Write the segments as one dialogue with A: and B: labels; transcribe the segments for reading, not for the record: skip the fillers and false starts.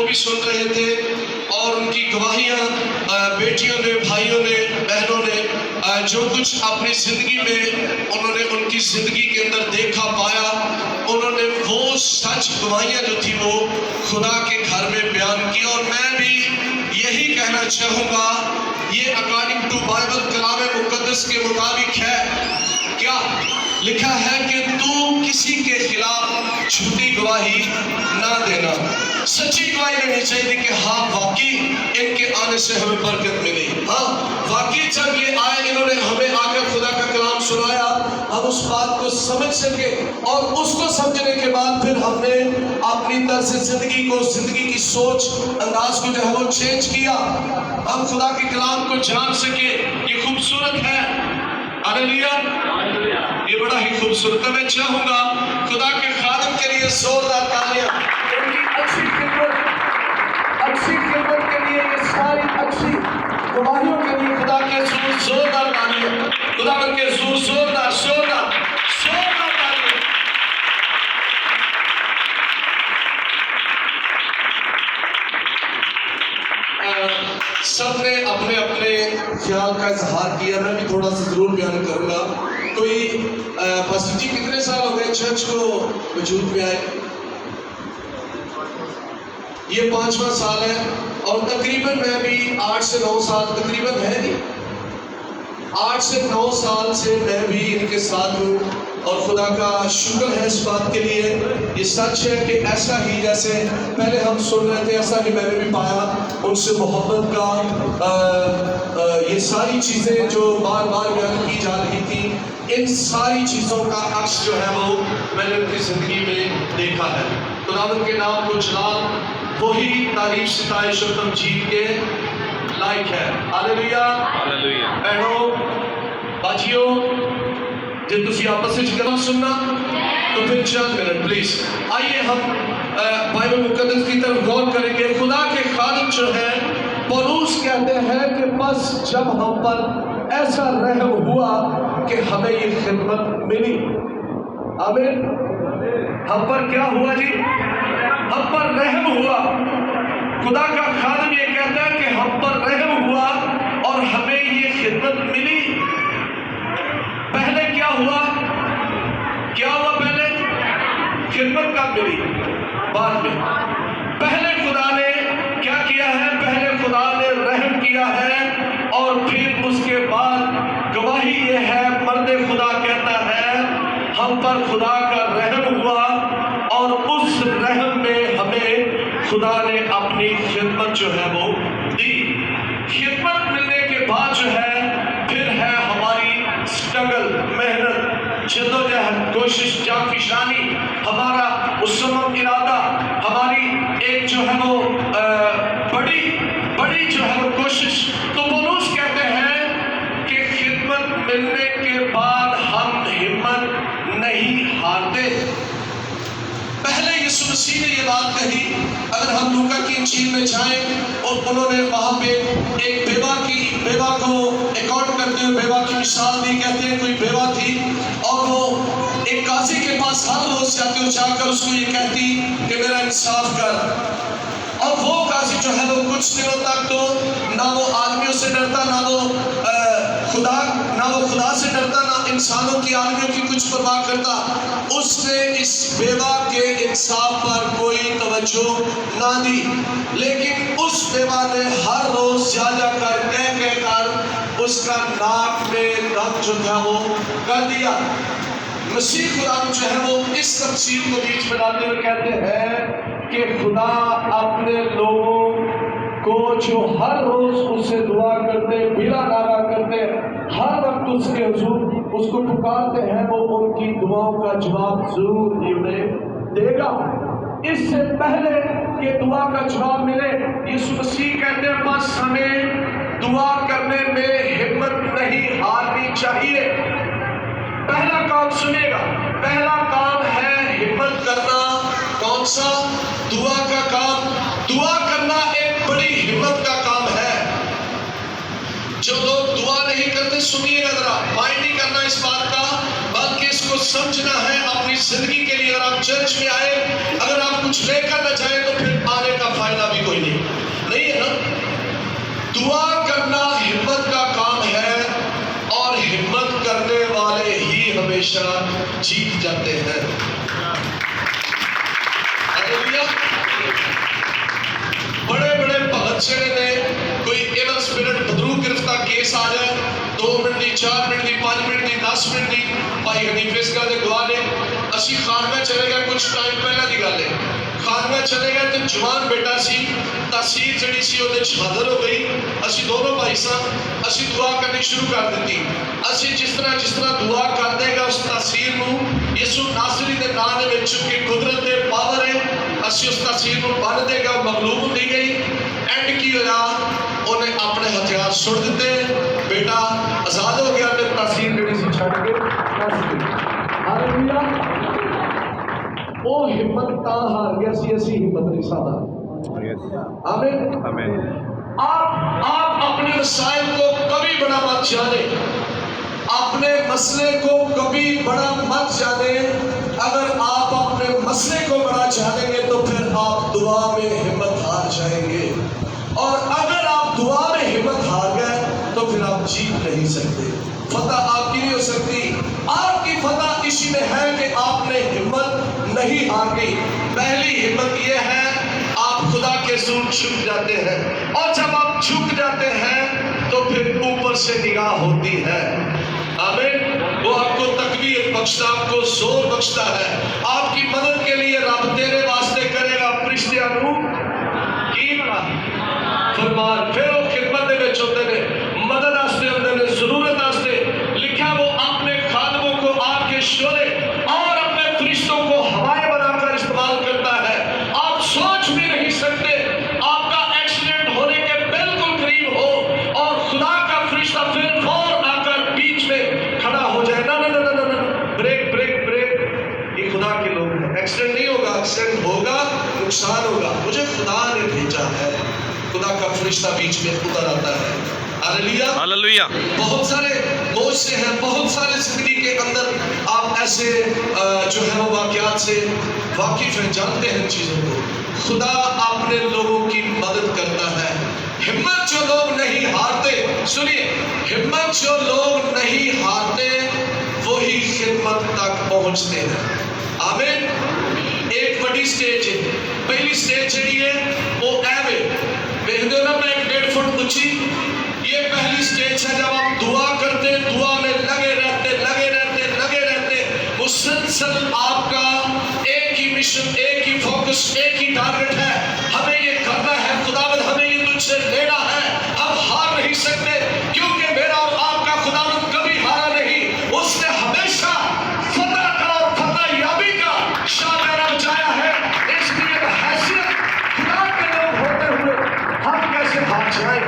A: بھی سن رہے تھے اور ان کی گواہیاں بیٹیوں نے، بھائیوں نے، بہنوں نے جو کچھ اپنی زندگی میں انہوں نے ان کی زندگی کے اندر دیکھا پایا، انہوں نے وہ سچ گواہیاں جو تھی وہ خدا کے گھر میں بیان کی. اور میں بھی یہی کہنا چاہوں گا، یہ اکارڈنگ ٹو بائبل کلام مقدس کے مطابق ہے. کیا لکھا ہے کہ تو کسی کے خلاف جھوٹی گواہی نہ دینا. سچی گواہی دینی چاہیے کہ ہاں واقعی ان کے آنے سے ہمیں برکت ملی. ہاں واقعی جب یہ آئے انہوں نے ہمیں آ کر خدا کا کلام سنایا، ہم اس بات کو سمجھ سکے اور اس کو سمجھنے کے بعد پھر ہم نے اپنی طرز زندگی کو، زندگی کی سوچ انداز کو جو ہے وہ چینج کیا. ہم خدا کے کلام کو جان سکے. یہ خوبصورت ہے. ہاللیلویا. یہ بڑا ہی خوبصورت ہے. میں چاہوں گا خدا کے خادم کے لیے زوردار تالیاں. ان کی اچھی خدمت کے لیے، یہ ساری اچھی گواہیوں کے لیے خدا کے زوردار تالیاں. خدا کے زوردار تالیاں. سب نے اپنے اپنے خیال کا اظہار کیا. میں بھی تھوڑا سا ضرور بیان کروں گا. کوئی پاسٹر جی کتنے سال ہو گئے چرچ کو وجود میں آئے؟ یہ 5واں سال ہے. اور تقریباً میں بھی 8 سے 9 سال تقریباً ہے نہیں 8 سے 9 سال سے میں بھی ان کے ساتھ ہوں. اور خدا کا شکر ہے اس بات کے لیے. یہ سچ ہے کہ ایسا ہی جیسے پہلے ہم سن رہے تھے، ایسا ہی میں نے بھی پایا ان سے محبت کا. یہ ساری چیزیں جو بار بار بیان کی جا رہی تھی، ان ساری چیزوں کا عکس جو ہے وہ میں نے ان کی زندگی میں دیکھا ہے. خداوند کے نام کو جلال، وہی تعریف، ستائش اور تمجید کے لائق ہے. ہاللیلویا. بہنوں، باجیوں، جب تسی آپس سے کلام سننا تو پھر چند منٹ پلیز آئیے ہم بائبل مقدس کی طرف غور کریں گے. خدا کے خادم جو ہے پولس کہتے ہیں کہ بس جب ہم پر ایسا رحم ہوا کہ ہمیں یہ خدمت ملی. آمین. ہم پر کیا ہوا جی؟ ہم پر رحم ہوا. خدا کا خادم یہ کہتا ہے کہ ہم پر رحم ہوا اور ہمیں یہ خدمت ملی. پہلے کیا ہوا؟ پہلے خدمت کا ملی. بعد میں پہلے خدا نے کیا کیا ہے؟ پہلے خدا نے رحم کیا ہے اور پھر اس کے بعد گواہی یہ ہے، مرد خدا کہتا ہے ہم پر خدا کا رحم ہوا اور اس رحم میں ہمیں خدا نے اپنی خدمت جو ہے وہ دی. خدمت ملنے کے بعد جو ہے پھر ہے ہماری سٹرگل، محنت، جدوجہد، کوشش، جانفشانی، ہمارا مصمم ارادہ، ہماری ایک جو ہے وہ بڑی جو ہے وہ کوشش. تو پولس کہتے ہیں کہ خدمت ملنے کے بعد ہم ہمت نہیں ہارتے. پہلے یسوع مسیح نے یہ بات کہی. اگر ہم لوکا کی انجیل میں جائیں اور انہوں نے وہاں پہ ایک بیوہ کو اکاؤنٹ کرتے ہوئے بیوہ کی مثال دی. کہتے ہیں کوئی بیوہ تھی اور وہ ایک قاضی کے پاس ہر روز جاتی اور جا کر اس کو یہ کہتی کہ میرا انصاف کر. اور وہ قاضی جو ہے وہ کچھ دنوں تک تو نہ وہ آدمیوں سے ڈرتا، نہ وہ خدا سے ڈرتا، نہ انسانوں کی آدمیوں کی کچھ پرواہ کرتا. اس نے اس بیوہ کے انصاف پر کوئی توجہ نہ دی. لیکن اس بیوہ نے ہر روز جا کر کہہ کر اس کا ناک میں دم جو تھا وہ کر دیا. مسیح خدا جو ہے وہ اس تفصیل کو بیچ میں لاتے ہوئے کہتے ہیں کہ خدا اپنے لوگوں کو جو ہر روز اس سے دعا کرتے، بلا ناغہ کرتے، ہر وقت اس کے حضور اس کو پکارتے ہیں، وہ ان کی دعاؤں کا جواب ضرور ہی انہیں دے گا. اس سے پہلے کہ دعا کا جواب ملے، یسوع مسیح کہتے ہیں بس ہمیں دعا کرنے میں ہمت نہیں ہارنی چاہیے. پہلا کام سنیے گا، پہلا کام ہے ہمت کرنا. کون سا؟ دعا کا کام. دعا کرنا ایک بڑی ہمت کا کام ہے. جو لوگ دعا نہیں کرتے، سنیے گا ذرا، مائنڈ نہیں کرنا اس بات کا، بلکہ اس کو سمجھنا ہے اپنی زندگی کے لیے. اگر آپ چرچ میں آئے، اگر آپ کچھ لے کر نہ جائیں تو پھر آنے کا فائدہ بھی دعا کرنا ہمت کا کام ہے اور ہمت کرنے والے ہی ہمیشہ جیت جاتے ہیں۔ بڑے بڑے بھگت سنگھ نے کوئی ایون سپرٹ بدرو گرفتہ کیس آ جائے 2 منٹ دی 4 منٹ دی 5 منٹ دی 10 منٹ دی بھائی حنیف اسکا دے گواہ نے اسی خانگاہ چلے گئے کچھ ٹائم پہلا دی گل ہے خانگاہ چلے گئے تو جوان بیٹا سی تاثیر جڑی سی وہ حاضر ہو گئی اسی دونوں بھائی سان اسی دعا کرنی شروع کر دیتی اسی جس طرح دعا کر دے گا اس تاثیر نو یسوع ناصری دے نام دے وچ کی قدرت دے پاور ہے اسی اس تاثیر نو بن دے گا مغلوب ہوندی گئی اینڈ کی ہویا انہیں اپنے ہتھیار سٹ دیتے بیٹا آزاد ہو گیا تے تاثیر جڑی سی چھڈ کے ہاللویا وہ ہمت تا ہار گیا سی اسی ہمت نہیں سادا آمین آمین آپ اپنے مسائل کو کبھی بڑا مت جانے اپنے مسئلے کو کبھی بڑا مت جانے اگر آپ اپنے مسئلے کو بڑا جانیں گے تو پھر آپ دعا میں ہمت ہار جائیں گے اور اگر آپ دعا میں ہمت ہار گئے تو پھر آپ جیت نہیں سکتے فتح آپ کی نہیں ہو سکتی آپ کی فتح اسی میں ہے کہ آپ نے ہمت نہیں ہاری پہلی ہمت یہ ہے آپ خدا کے حضور جھک جاتے ہیں اور جب آپ جھک جاتے ہیں تو پھر اوپر سے نگاہ ہوتی ہے آمین وہ آپ کو تقویت بخشتا آپ کو زور بخشتا ہے آپ کی مدد کے لیے رب تیرے واسطے کرے گا فرشتیاں نو کی فرمان پھر وہ خدمت دے وچ ہوندے نے مدد واسطے ہوندے نے ضرورت واسطے لکھا وہ اپنے خادموں کو آپ کے شورے اور اپنے فرشتوں کو ہوائیں بنا کر استعمال کرتا ہے آپ سوچ بھی نہیں سکتے آپ کا ایکسیڈنٹ ہونے کے بالکل قریب ہو اور خدا کا فرشتہ پھر فور آ کر بیچ میں کھڑا ہو جائے نا بریک بریک بریک یہ خدا کے لوگ ہیں ایکسیڈنٹ نہیں ہوگا ایکسیڈنٹ ہوگا نقصان ہوگا مجھے خدا نے بھیجا ہے خدا کا فرشتہ بیچ میں اتر آتا ہے ہاللویا بہت سارے معجزے ہیں بہت سارے زندگی کے اندر آپ ایسے جو ہے وہ واقعات سے واقف ہیں جانتے ہیں چیزوں کو خدا اپنے لوگوں کی مدد کرتا ہے ہمت جو لوگ نہیں ہارتے سنیے ہمت جو لوگ نہیں ہارتے وہی خدمت تک پہنچتے ہیں آمین ایک بڑی سٹیج ہے پہلی سٹیج جڑی ہے وہ ایو ہے دیکھتے ہو نا میں 1.5 فٹ اونچی یہ پہلی سٹیج ہے جب آپ دعا کرتے دعا میں لگے رہتے مسلسل آپ کا ایک ہی مشن ایک ہی فوکس ایک ہی ٹارگٹ ہے ہمیں یہ کرنا ہے خداوند ہمیں یہ تجھ سے لینا ہے ہم ہار نہیں سکتے کیونکہ میرا اور آپ کا خداوند کبھی ہارا نہیں اس نے ہمیشہ فتح کا اور فتح یابی کا شاگردہ بچایا ہے اس لیے حیثیت خدا کے لوگ ہوتے ہوئے ہم کیسے ہار جائیں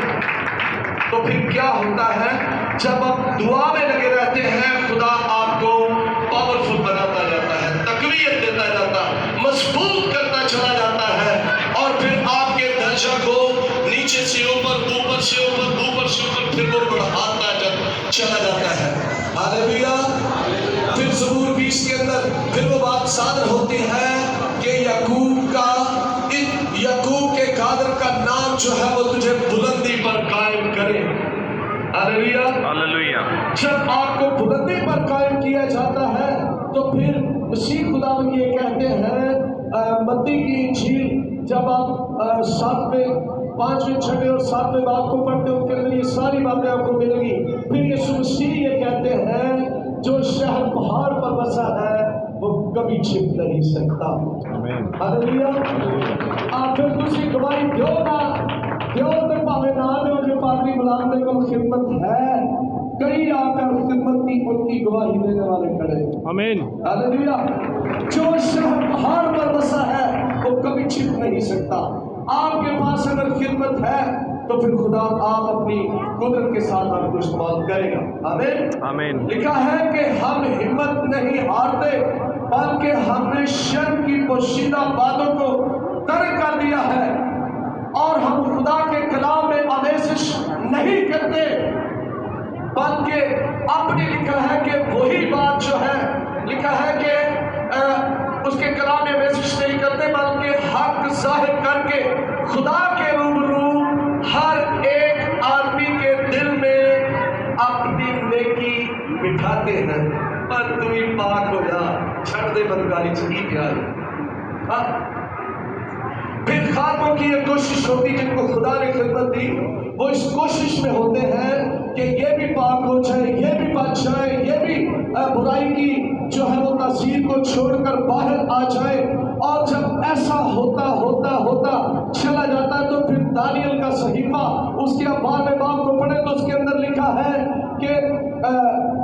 A: تو پھر کیا ہوتا ہے جب آپ دعا میں لگے رہتے ہیں خدا آپ کو پاورفل بناتا جاتا ہے تقویت دیتا جاتا مضبوط کرتا چلا جاتا ہے اور پھر آپ کے درجہ کو نیچے سے اوپر اوپر سے اوپر اوپر سے اوپر پھر وہ بڑھاتا چلا جاتا ہے ہاللویا پھر زبور 20 کے اندر پھر وہ بات صادر ہوتی ہے کہ یعقوب کے قادر کا نام جو ہے وہ تجھے بلندی پر قائم کرے ہاللویا جب آپ کو بلندی پر قائم کیا جاتا ہے تو پھر مسیح خدا یہ کہتے ہیں متی کی انجیل جب آپ 5ویں 6ویں اور 7ویں باب کو پڑھتے ہو ان کے اندر یہ ساری باتیں آپ کو ملیں گی پھر یسوع مسیح یہ کہتے ہیں جو شہر پہاڑ پر بسا ہے وہ کبھی چھپ نہیں سکتا ہاللویا آپ پھر دوسری گواہی دیو نا دیو تے پاوے نہ دیو جو پادری غلام دے کو خدمت ہے کئی آ کر خدمت کی ان کی گواہی دینے والے کھڑے آمین ہاللویا جو شہر پہاڑ پر بسا ہے وہ کبھی چھپ نہیں سکتا آپ کے پاس اگر خدمت ہے تو پھر خدا آپ اپنی قدرت کے ساتھ آپ کو استعمال کرے گا آمین آمین لکھا ہے کہ ہم ہمت نہیں ہارتے بلکہ ہم نے شر کی پوشیدہ باتوں کو ترک کر دیا ہے اور ہم خدا کے کلام میں آمیزش نہیں کرتے بلکہ اپنی لکھا ہے کہ وہی بات جو ہے لکھا ہے کہ اس کے کلام میں آمیزش نہیں کرتے بلکہ حق ظاہر کر کے خدا کے روبرو ہر ایک آگے ہیں، پر تو ہی پاک ہو جا، چھڑ دے بدکاری چکی پیاری۔ پھر خادموں کی یہ کوشش ہوتی جن کو خدا نے خدمت دی، وہ اس کوشش میں ہوتے ہیں کہ یہ بھی پاک ہو جائے، یہ بھی بچ جائے، یہ بھی برائی کی جو ہے وہ تاثیر کو چھوڑ کر باہر آ جائے۔ اور جب ایسا ہوتا ہوتا ہوتا چلا جاتا ہے تو پھر دانیل کا صحیفہ اس کے 12ویں باب کو پڑھے تو اس کے اندر لکھا ہے کہ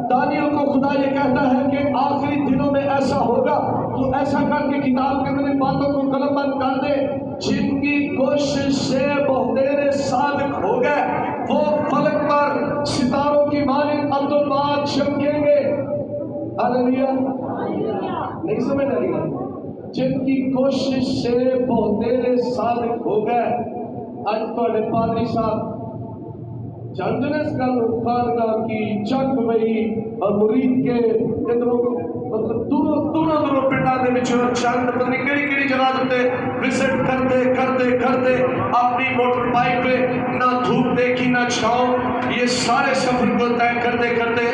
A: دانیل کو خدا یہ کہتا ہے کہ آخری دنوں میں ایسا ہوگا، تو ایسا کر کے کتاب کے اندر ان باتوں کو قلم بند کر دے، جن کی کوشش سے بہتیرے صادق ہو گئے وہ فلک پر ستاروں کی مانند عبدالباد چمکیں گے۔ ہاللیلویا، نہیں سمجھ آئی گا؟ جن کی کوشش سے بہتیرے صادق ہو گئے۔ آج تھوڑے پادری صاحب جانتے ہیں اس گل خانقاہ کی چک بئی اور مرید کے ادھروں مطلب دوروں پنڈاں دے وچوں چند پتہ نہیں کیڑی کیڑی جگہ تے وزٹ کرتے اپنی موٹر بائک پہ نہ دھوپ دیکھی نہ چھاؤں، یہ سارے سفر کو طے کرتے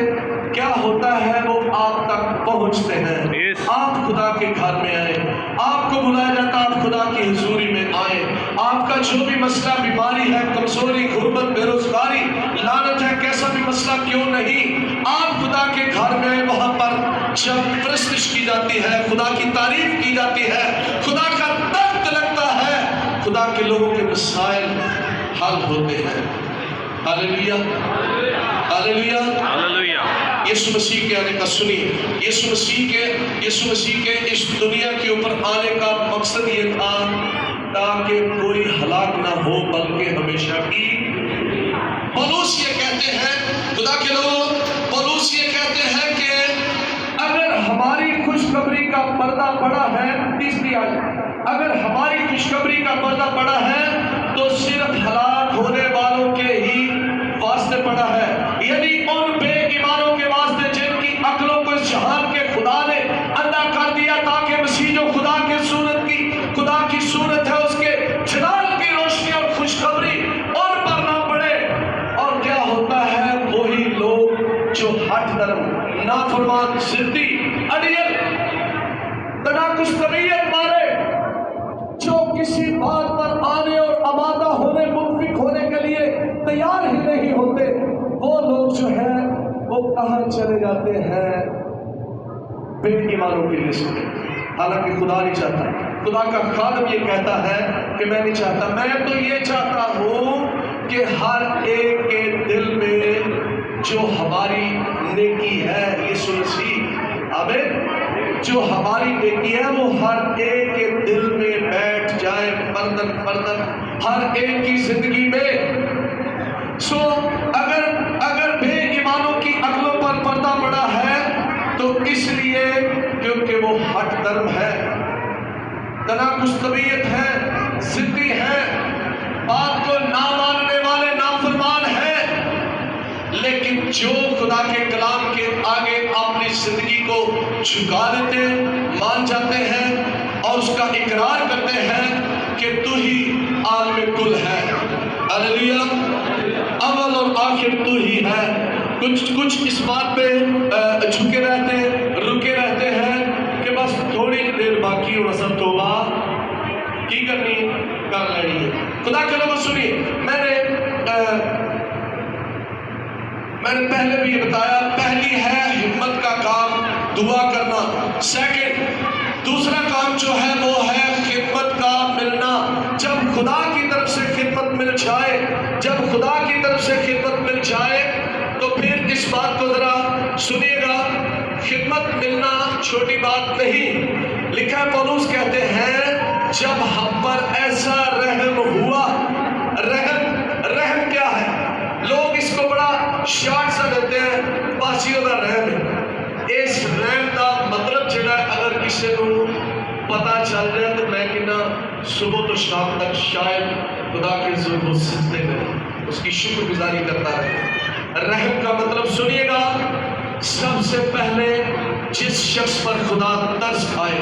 A: کیا ہوتا ہے وہ آپ تک پہنچتے ہیں۔ آپ خدا کے گھر میں آئے، آپ کو بلایا جاتا، آپ خدا کی حضوری میں آئے، آپ کا جو بھی مسئلہ بیماری ہے، کمزوری، غربت، بے روزگاری، لعنت ہے، کیسا بھی مسئلہ کیوں نہیں، آپ خدا کے گھر میں آئے، وہاں پر جب پرستش کی جاتی ہے، خدا کی تعریف کی جاتی ہے، خدا کا تخت لگتا ہے، خدا کے لوگوں کے مسائل حل ہوتے ہیں۔ ہاللیلویا، ہاللیلویا، ہاللیلویا۔ یسوع مسیح کے آنے کا سنیے، یسوع مسیح کے اس دنیا کے اوپر آنے کا مقصد یہ تھا تاکہ کوئی ہلاک نہ ہو بلکہ ہمیشہ کی۔ پولس یہ کہتے ہیں، خدا کے لوگ، پولس یہ کہتے ہیں کہ اگر ہماری خوشخبری کا پردہ پڑا ہے، تیسری آیت، اگر ہماری خوشخبری کا پردہ پڑا ہے تو صرف ہلاک ہونے والوں کے ہی واسطے پڑا ہے، یعنی ان بے ایمانوں کے واسطے جن کی عقلوں کو اس جہان کے خدا نے اندھا کر دیا تاکہ مسیح جو خدا کی صورت ہے اس کے جلال کی روشنی اور خوشخبری ان پر نہ پڑے۔ اور کیا ہوتا ہے؟ وہی لوگ جو ہٹ درم، نافرمان، ضدی، اڑیل، تناقض طبیعت والے، جو کسی بات پر آنے اور آمادہ ہونے، منفق ہونے کے لیے تیار ہی نہیں ہوتے، وہ لوگ جو ہیں وہ کہاں چلے جاتے ہیں؟ بے ایمانوں کی لسٹ میں۔ حالانکہ خدا نہیں چاہتا، خدا کا خادم یہ کہتا ہے کہ میں نہیں چاہتا، میں تو یہ چاہتا ہوں کہ ہر ایک کے دل میں جو ہماری نیکی ہے، یسوع مسیح، آمین، جو ہماری نیکی ہے وہ ہر ایک کے دل میں بیٹھ جائے، فردن ہر ایک کی زندگی میں۔ اگر بے ایمانوں کی عقلوں پر پردہ پڑا ہے تو اس لیے کیونکہ وہ ہٹ درم ہے، تناقض طبیعت ہے، ضدی ہے، بات کو نہ ماننے والے نافرمان ہیں۔ لیکن جو خدا کے کلام کے آگے اپنی زندگی کو جھکا دیتے، مان جاتے ہیں اور اس کا اقرار کرتے ہیں کہ تو ہی عالم کل ہے، ہاللیلویا، اول اور آخر تو ہی ہے۔ کچھ اس بات پہ جھکے رہتے، رکے رہتے ہیں کہ بس تھوڑی دیر باقی اور اصل توبہ کی کرنی کر لینی ہے۔ خدا کے لوگوں سنیے، میں نے پہلے بھی یہ بتایا، پہلی ہے ہمت کا کام، دعا کرنا۔ سیکنڈ، دوسرا کام جو ہے وہ ہے خدمت کا ملنا۔ جب خدا کی طرف سے خدمت مل جائے، جب خدا کی طرف سے خدمت مل جائے تو پھر اس بات کو ذرا سنیے گا، خدمت ملنا چھوٹی بات نہیں۔ لکھا ہے، پولس کہتے ہیں جب ہم پر ایسا رحم ہوا، رحم کیا ہے؟ لوگ اس کو بڑا شارٹ سا دیتے ہیں، پاسیوں کا رحم ہے۔ اس رحم کا مطلب جڑا ہے اگر کسی کو پتا چل جائے تو میں کہنا صبح تو شام تک شاید خدا کے ظلم و سجدے میں اس کی شکر گزاری کرتا ہے۔ رحم کا مطلب سنیے گا، سب سے پہلے جس شخص پر خدا ترس کھائے،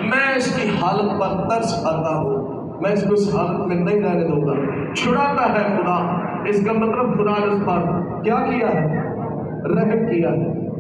A: میں اس کی حالت پر ترس کھاتا ہوں، میں اس کو اس حالت میں نہیں رہنے دوں گا، چھڑاتا ہے خدا۔ اس کا مطلب خدا نے اس پر کیا کیا ہے؟ رحم کیا ہے۔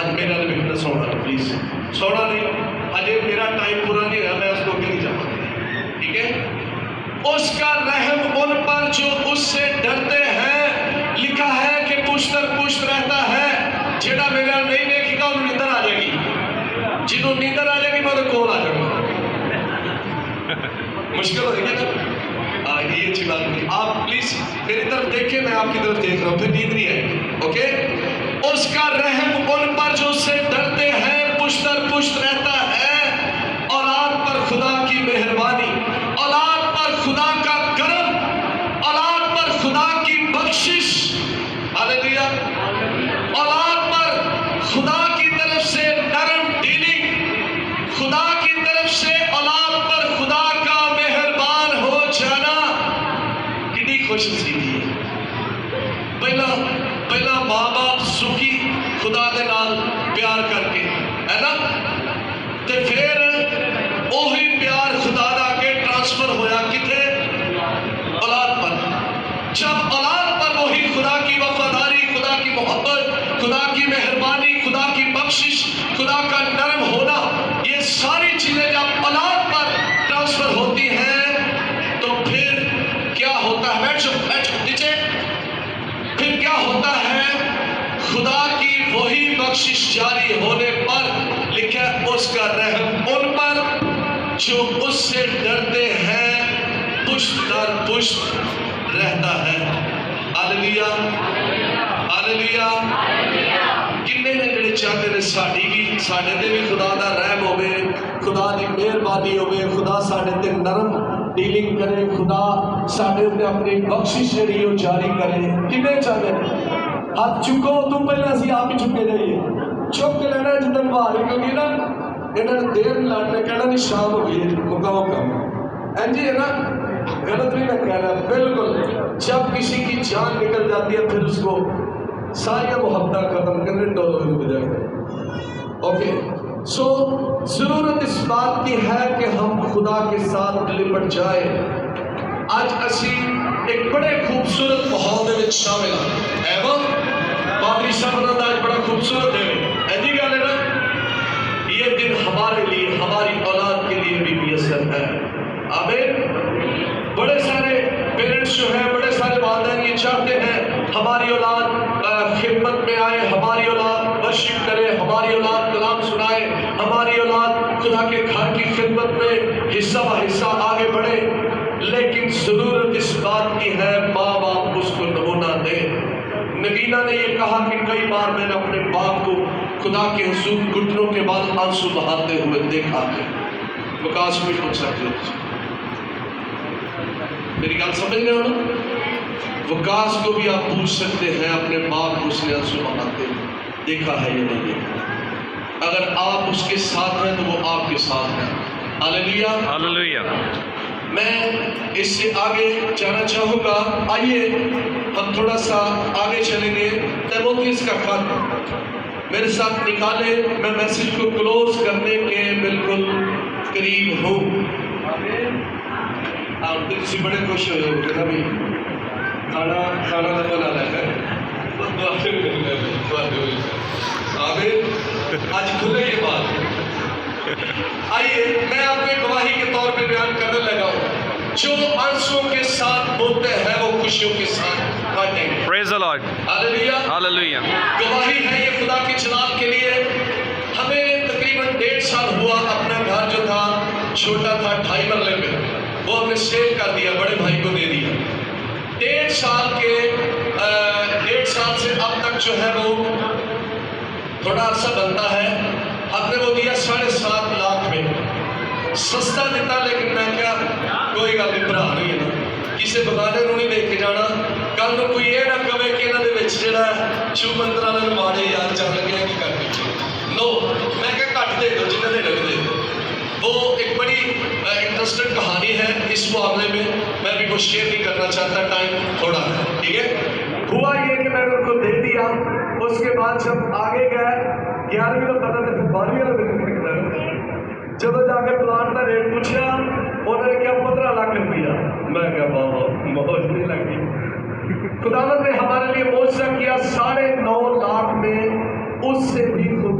A: آج میرا لکھنا سونا پلیز سونا نہیں اجے میرا ٹائم پورا نہیں رہا میں اس کو نہیں جاؤں ٹھیک ہے اس کا رحم ان پر جو اس سے ڈرتے ہیں لکھا ہے کہ پشت در پشت رہتا ہے جیڑا میرا نہیں دیکھے گا انہوں نیندر آ جائے گی جنہوں نیندر آ جائے گی میں کون آ جائے گا مشکل ہو گیا نا یہ اچھی بات نہیں آپ پلیز میری طرف دیکھیں میں آپ کی طرف دیکھ رہا ہوں پھر نیند نہیں آئے گی اوکے اس کا رحم ان پر جو اس سے ڈرتے ہیں پشت در پشت رہتا ہے اولاد پر خدا کی مہربانی اولاد پر خدا کا کرم اولاد پر خدا کی بخشش ہاللیلویا اولاد پر خدا کی طرف سے نرم ڈیلنگ خدا کی طرف سے اولاد پر خدا کا مہربان ہو جانا کتنی خوش نصیبی ہے پہلا ماں باپ سکھی خدا دے نال پیار کر کے ہے نا تے پھر وہی پیار خدا دا کے ٹرانسفر ہویا کتے اولاد پر جب اولاد پر وہی خدا کی وفاداری خدا کی محبت خدا کی مہربانی خدا کی بخشش خدا کا نرم ہونا یہ ساری چیزیں جب اولاد پر ٹرانسفر ہوتی ہیں تو پھر کیا ہوتا ہے بیٹھ نیچے پھر کیا ہوتا ہے خدا کی وہی بخشش جاری ہونے پر لکھا اس کا رحم ان پر جو اس سے ڈرتے ہیں پشت در پشت رہتا ہے ہاللیلویا ہاللیلویا کنے نے جڑے چاہتے ہیں ساڈی بھی ساڈے تے بھی خدا دا رحم ہوے خدا دی مہربانی ہوے خدا ساڈے تے نرم ڈیلنگ کرے خدا ساڈے تے اپنی بخشش جڑی او جاری کرے کنے چاہتے ہیں ہاتھ چکو تم پہلے اسی آپ ہی چکے جائیے چک کے لینا جتن باہر نکل نا انہوں نے دیر لڑنے کہنا نہیں شام ہو گئی مکمل کام جی ہے نا غلط نہیں میں کہہ رہا بالکل جب کسی کی جان نکل جاتی ہے پھر اس کو ساری محبت ختم کرنے ڈولو ہی بجائے اوکے سو ضرورت اس بات کی ہے کہ ہم خدا کے ساتھ لپٹ جائیں آج اسی ایک بڑے خوبصورت ماحول میں شامل ہیں ایوان پادری صاحب نے آج بڑا خوبصورت ہے ایسی گل ہے نا یہ دن ہمارے لیے ہماری اولاد کے لیے بھی میسر ہے آمین بڑے سارے پیرنٹس جو ہیں بڑے سارے والدین یہ چاہتے ہیں ہماری اولاد خدمت میں آئے ہماری اولاد ورشپ کرے ہماری اولاد کلام سنائے ہماری اولاد خدا کے گھر کی خدمت میں حصہ آگے بڑھے لیکن ضرورت اس بات کی ہے ماں باپ اس کو نمونہ دے نگینہ نے یہ کہا کہ کئی بار میں نے اپنے باپ کو خدا کے حضور گھٹنوں کے بعد آنسو بہاتے ہوئے دیکھا ہے وکاس میں پوچھ سکتے ہو میری گل سمجھ رہے ہو نا وکاس کو بھی آپ پوچھ سکتے ہیں اپنے باپ کو اس نے آنسو بہاتے دیکھا ہے یا نہیں دیکھا اگر آپ اس کے ساتھ ہیں تو وہ آپ کے ساتھ ہیں ہاللیلویا
B: ہاللیلویا
A: میں اس سے آگے جانا چاہوں گا آئیے ہم تھوڑا سا آگے چلیں گے تیموتھیوس کا خط میرے ساتھ نکالے میں میسج کو کلوز کرنے کے بالکل قریب ہوں آپ دل سے بڑے خوش ہوئے ہو کہ نبی کھانا نہ بنا لگا آمین آج کھلے یہ بات آئیے میں آپ کو گواہی کے طور پہ بیان کرنے لگا ہوں جو آنسوؤں کے ساتھ بولتے ہیں وہ خوشیوں کے ساتھ کاٹیں گے
B: پریز دی لارڈ
A: ہاللیلویا
B: ہاللیلویا
A: گواہی ہے یہ خدا کے جلال کے لیے ہمیں تقریباً 1.5 سال ہوا اپنا گھر جو تھا چھوٹا تھا 2.5 مرلے میں وہ ہم نے سیل کر دیا بڑے بھائی کو دے دیا 1.5 سال سے اب تک جو ہے وہ تھوڑا عرصہ بنتا ہے ہم نے وہ دیا 7.5 لاکھ میں سستا دیتا لیکن میں کیا کوئی گل نہیں بھرا نہیں ہے نا کسی بغانے کو نہیں دے کے جانا کل کو کوئی یہ نہ کہے کہ انہوں نے جڑا شو مندر والے ماڑے یاد چل لگے کی کر نو میں کہ گھٹ دے دو جنہیں دے لگ دے وہ ایک بڑی انٹرسٹنگ کہانی ہے اس معاملے میں میں بھی کچھ شیئر نہیں کرنا چاہتا ٹائم تھوڑا ہے ٹھیک ہے ہوا یہ کہ میں نے ان کو دے دیا اس کے بعد جب آگے گئے 11ویں کا پتہ تھا 12ویں کا جب جا کے پلانٹ کا ریٹ پوچھا انہوں نے کیا 15 لاکھ روپیہ میں کہا بابا موج نہیں لگتی خداوند نے ہمارے لیے معجزہ کیا 9.5 لاکھ میں اس سے بھی خوب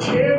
A: 6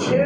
A: 6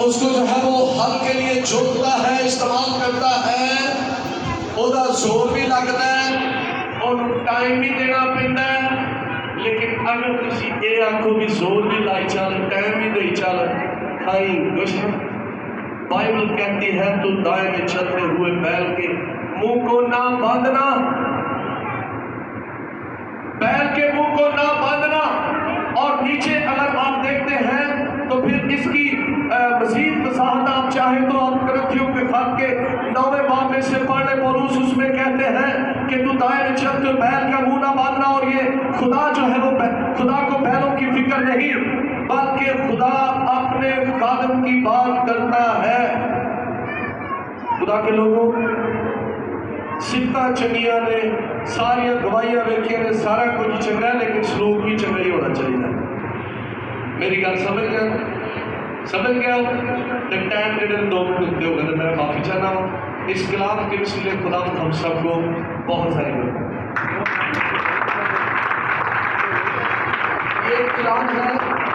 A: اس کو جو ہے وہ ہل کے لیے جوتتا ہے استعمال کرتا ہے وہ دا زور بھی لگتا ہے اور ٹائم بھی دینا پڑتا ہے لیکن اگر تسی یہ آنکھوں بھی زور بھی لائی چل ٹائم بھی دے چل کھائیں گوشت بائبل کہتی ہے تو دائیں میں چلتے ہوئے بیل کے منہ کو نہ باندھنا بیل کے منہ کو نہ باندھنا اور نیچے اگر آپ دیکھتے ہیں تو پھر اس کی مزید وضاحت آپ چاہیں تو آپ کرنتھیوں کے خط کے 9ویں باب میں سے پڑھنے پولس اس میں کہتے ہیں کہ تو دائیں میں چلتے بیل کا منہ نہ باندھنا اور یہ خدا جو ہے وہ خدا کو بیلوں کی فکر نہیں بلکہ خدا اپنے خادم کی بات کرتا ہے خدا کے لوگوں سکتا چنگیاں نے ساری گواہیاں ویکھیاں نے سارا کچھ چنگا ہے لیکن سلوک بھی چنگا ہی ہونا چاہیے میری گل سمجھ گیا ٹائم ڈیڑھ 2 منٹ ہوتے ہو گئے میں معافی چاہتا ہوں اس کلام کے وسیلے خدا ہم سب کو بہت ساری یہ کلام ہے